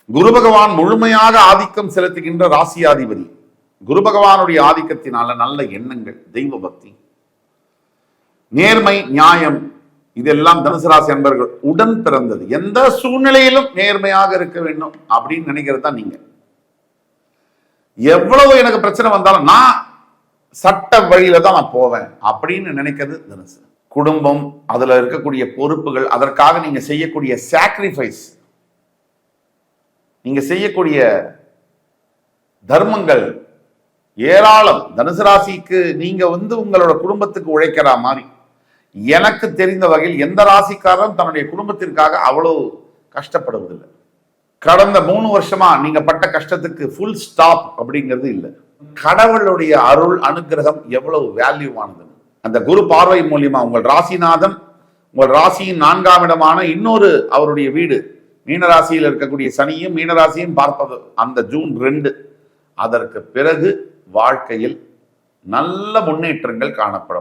குரு பகவான் முழுமையாக ஆதிக்கம் செலுத்துகின்ற ராசியாதிபதி. குரு பகவானுடைய ஆதிக்கத்தினால நல்ல எண்ணங்கள், தெய்வ பக்தி, நேர்மை, நியாயம், இதெல்லாம் தனுசு ராசி அன்பர்கள் உடன் பிறந்தது. எந்த சூழ்நிலையிலும் நேர்மையாக இருக்க வேண்டும் அப்படின்னு நினைக்கிறது தான் நீங்க. எவ்வளவு எனக்கு பிரச்சனை வந்தாலும் நான் சட்ட வழியில தான் நான் போவேன் அப்படின்னு நினைக்கிறது தனுசு. குடும்பம், அதுல இருக்கக்கூடிய பொறுப்புகள், அதற்காக நீங்க செய்யக்கூடிய சாக்ரிஃபைஸ், நீங்க செய்யக்கூடிய தர்மங்கள் ஏராளம். தனுசு ராசிக்கு நீங்க உங்களோட குடும்பத்துக்கு உழைக்கிற மாதிரி எனக்கு தெரிந்த வகையில் எந்த ராசிக்காரரும் தன்னுடைய குடும்பத்திற்காக அவ்வளவு கஷ்டப்படுவதில்லை. கடந்த 3 வருஷமா நீங்க பட்ட கஷ்டத்துக்கு ஃபுல் ஸ்டாப் அப்படிங்கிறது இல்லை. கடவுளுடைய அருள் அனுகிரகம் எவ்வளவு வேல்யூவானது. அந்த குரு பார்வை மூலியமா உங்கள் ராசிநாதன், உங்கள் ராசியின் 4ஆம் இடமான இன்னொரு அவருடைய வீடு மீனராசியில் இருக்கக்கூடிய சனியும் மீனராசியும் பார்ப்பது அந்த ஜூன் 2. அதற்கு பிறகு வாழ்க்கையில் நல்ல முன்னேற்றங்கள் காணப்படும்.